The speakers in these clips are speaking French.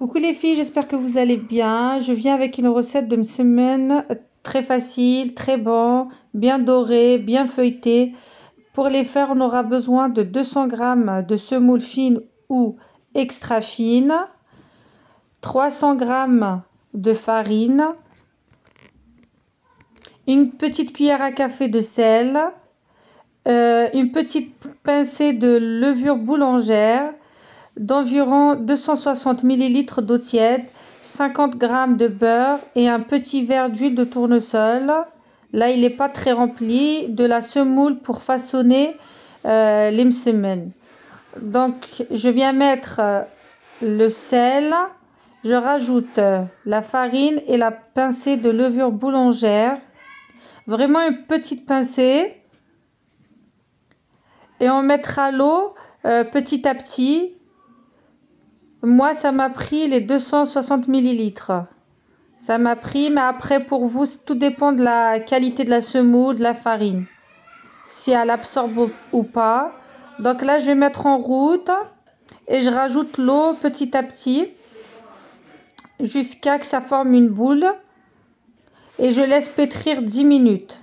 Coucou les filles, j'espère que vous allez bien. Je viens avec une recette de semaine très facile, très bon, bien doré, bien feuilleté. Pour les faire, on aura besoin de 200 g de semoule fine ou extra fine, 300 g de farine, une petite cuillère à café de sel, une petite pincée de levure boulangère, d'environ 260 ml d'eau tiède, 50 g de beurre et un petit verre d'huile de tournesol. Là, il n'est pas très rempli. De la semoule pour façonner les msemen. Donc, je viens mettre le sel. Je rajoute la farine et la pincée de levure boulangère. Vraiment une petite pincée. Et on mettra l'eau petit à petit. Moi, ça m'a pris les 260 ml. Ça m'a pris, mais après, pour vous, tout dépend de la qualité de la semoule, de la farine. Si elle absorbe ou pas. Donc là, je vais mettre en route et je rajoute l'eau petit à petit jusqu'à que ça forme une boule. Et je laisse pétrir 10 minutes.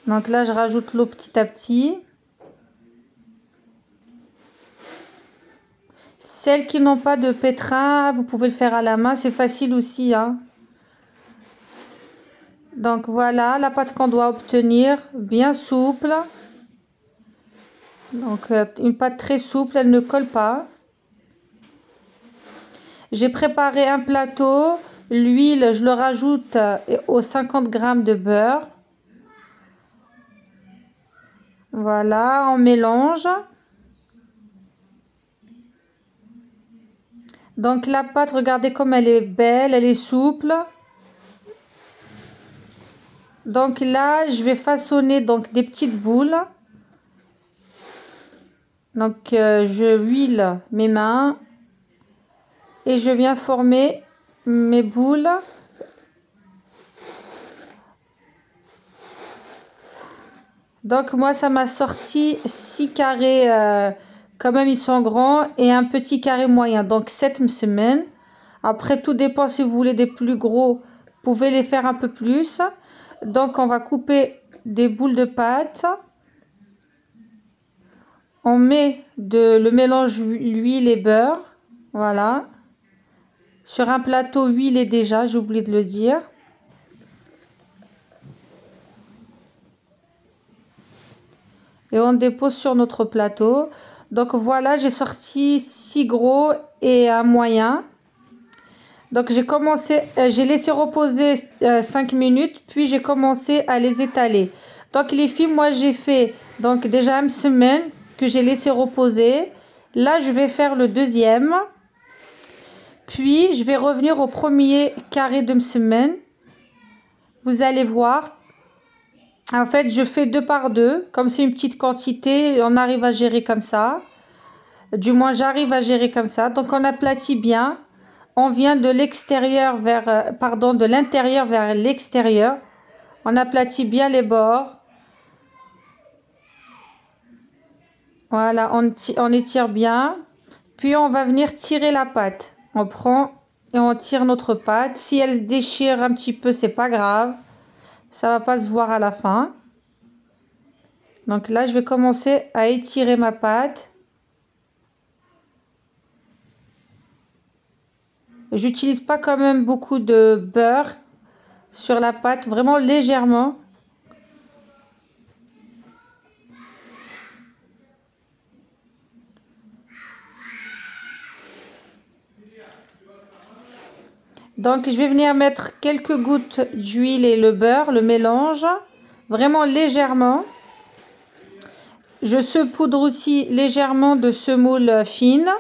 Donc là, je rajoute l'eau petit à petit. Celles qui n'ont pas de pétrin, vous pouvez le faire à la main, c'est facile aussi, hein. Donc voilà la pâte qu'on doit obtenir, bien souple. Donc une pâte très souple, elle ne colle pas. J'ai préparé un plateau, l'huile, je le rajoute aux 50 g de beurre. Voilà, on mélange. Donc la pâte, regardez comme elle est belle, elle est souple. Donc là, je vais façonner donc des petites boules. Donc je huile mes mains et je viens former mes boules. Donc moi, ça m'a sorti 6 carrés, quand même ils sont grands, et un petit carré moyen, donc 7 msemen. Après, tout dépend si vous voulez des plus gros, vous pouvez les faire un peu plus. Donc on va couper des boules de pâte. On met le mélange huile et beurre, voilà. Sur un plateau huilé déjà, j'ai oublié de le dire. Et on dépose sur notre plateau. Donc voilà, j'ai sorti 6 gros et un moyen. Donc j'ai laissé reposer 5 minutes, puis j'ai commencé à les étaler. Donc les filles, moi j'ai fait donc déjà une semaine que j'ai laissé reposer. Là, je vais faire le deuxième. Puis je vais revenir au premier carré de semaine. Vous allez voir. En fait, je fais 2 par 2, comme c'est une petite quantité, on arrive à gérer comme ça. Du moins, j'arrive à gérer comme ça. Donc, on aplatit bien. On vient de l'intérieur vers l'extérieur. On aplatit bien les bords. Voilà, on étire bien. Puis, on va venir tirer la pâte. On prend et on tire notre pâte. Si elle se déchire un petit peu, c'est pas grave. Ça va pas se voir à la fin. Donc là, je vais commencer à étirer ma pâte. J'utilise pas quand même beaucoup de beurre sur la pâte, vraiment légèrement. Donc je vais venir mettre quelques gouttes d'huile et le beurre, le mélange, vraiment légèrement. Je saupoudre aussi légèrement de semoule fine.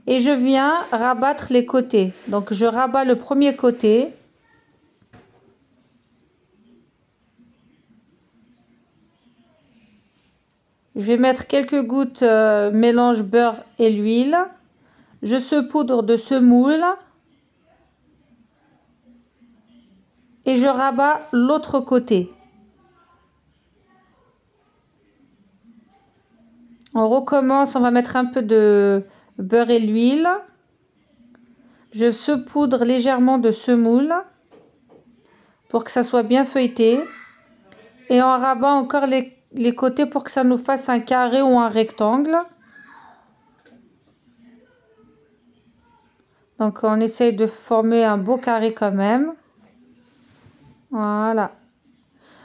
Et je viens rabattre les côtés. Donc je rabats le premier côté. Je vais mettre quelques gouttes mélange beurre et l'huile. Je saupoudre de semoule. Et je rabats l'autre côté. On recommence, on va mettre un peu de beurre et l'huile. Je saupoudre légèrement de semoule pour que ça soit bien feuilleté. Et on rabat encore les côtés pour que ça nous fasse un carré ou un rectangle. Donc on essaye de former un beau carré quand même. Voilà.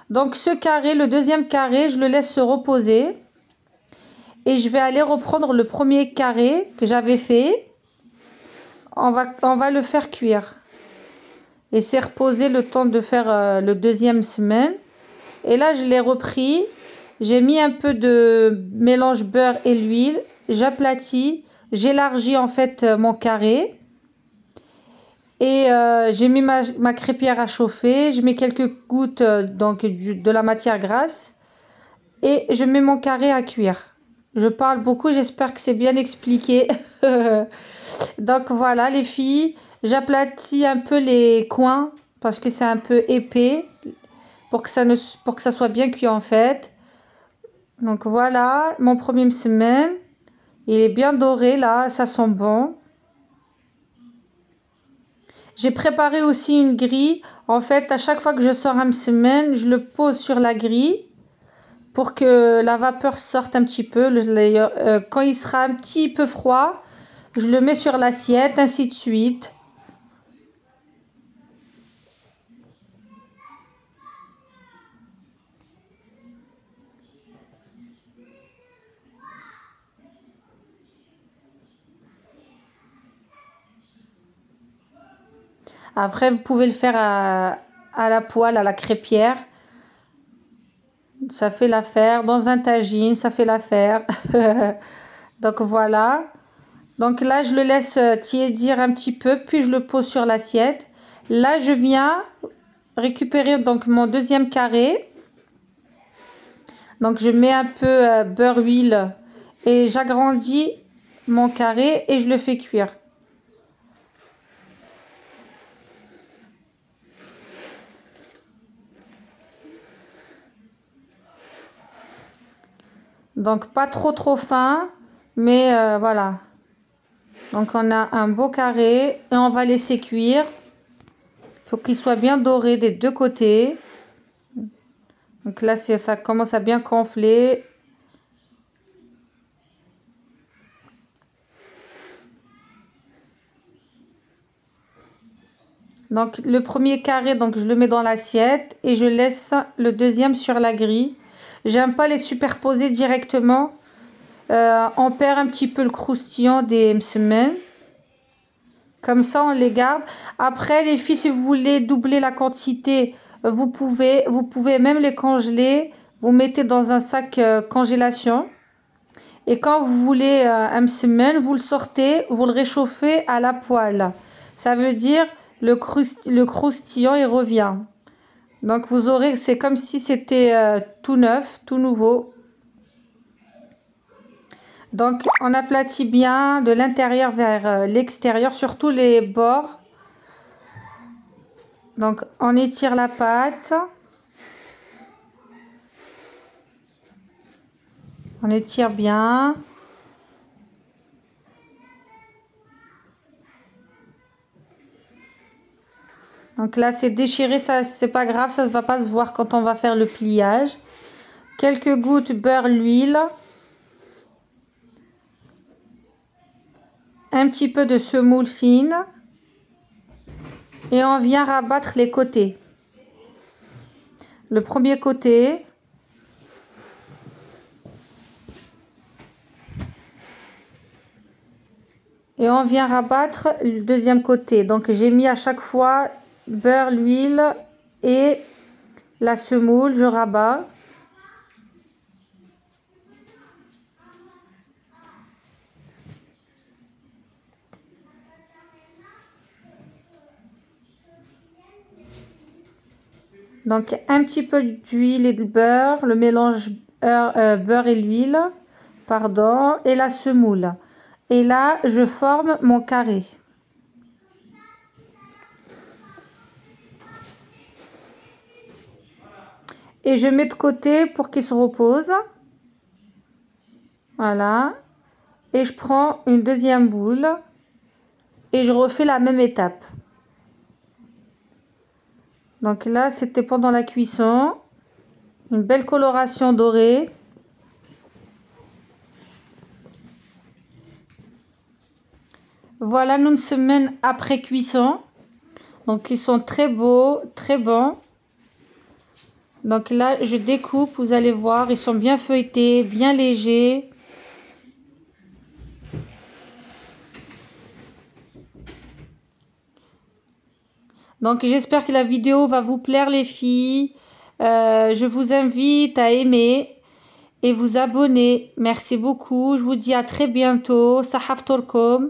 Donc ce carré, le deuxième carré, je le laisse se reposer. Et je vais aller reprendre le premier carré que j'avais fait. On va le faire cuire. Et c'est reposer le temps de faire le deuxième semaine. Et là, je l'ai repris. J'ai mis un peu de mélange beurre et l'huile. J'aplatis. J'élargis en fait mon carré. Et j'ai mis ma crêpière à chauffer. Je mets quelques gouttes de la matière grasse. Et je mets mon carré à cuire. Je parle beaucoup, j'espère que c'est bien expliqué. Donc voilà les filles, j'aplatis un peu les coins parce que c'est un peu épais pour que ça soit bien cuit en fait. Donc voilà, mon premier semaine, il est bien doré là, ça sent bon. J'ai préparé aussi une grille. En fait, à chaque fois que je sors un semaine, je le pose sur la grille pour que la vapeur sorte un petit peu. Quand il sera un petit peu froid, je le mets sur l'assiette, ainsi de suite. Après, vous pouvez le faire à la poêle, à la crêpière. Ça fait l'affaire. Dans un tagine, ça fait l'affaire. Donc voilà. Donc là, je le laisse tiédir un petit peu, puis je le pose sur l'assiette. Là, je viens récupérer donc mon deuxième carré. Donc je mets un peu beurre, huile et j'agrandis mon carré et je le fais cuire. Donc pas trop fin, mais voilà. Donc on a un beau carré et on va laisser cuire. Il faut qu'il soit bien doré des deux côtés. Donc là ça commence à bien gonfler. Donc le premier carré, donc je le mets dans l'assiette et je laisse le deuxième sur la grille. J'aime pas les superposer directement. On perd un petit peu le croustillant des msemen. Comme ça, on les garde. Après, les filles, si vous voulez doubler la quantité, vous pouvez même les congeler. Vous mettez dans un sac congélation. Et quand vous voulez un msemen, vous le sortez, vous le réchauffez à la poêle. Ça veut dire le croustillant, il revient. Donc vous aurez, c'est comme si c'était tout neuf, tout nouveau. Donc on aplatit bien de l'intérieur vers l'extérieur, surtout les bords. Donc on étire la pâte. On étire bien. Donc là c'est déchiré, ça c'est pas grave, ça ne va pas se voir quand on va faire le pliage. Quelques gouttes beurre, l'huile. Un petit peu de semoule fine. Et on vient rabattre les côtés. Le premier côté. Et on vient rabattre le deuxième côté. Donc j'ai mis à chaque fois beurre, l'huile et la semoule. Je rabats. Donc un petit peu d'huile et de beurre, le mélange beurre et l'huile, pardon, et la semoule. Et là, je forme mon carré. Et je mets de côté pour qu'il se repose. Voilà. Et je prends une deuxième boule et je refais la même étape. Donc là, c'était pendant la cuisson. Une belle coloration dorée. Voilà, une semaine après cuisson. Donc ils sont très beaux, très bons. Donc là, je découpe, vous allez voir, ils sont bien feuilletés, bien légers. Donc j'espère que la vidéo va vous plaire les filles. Je vous invite à aimer et vous abonner. Merci beaucoup. Je vous dis à très bientôt. Sahaf Torkom.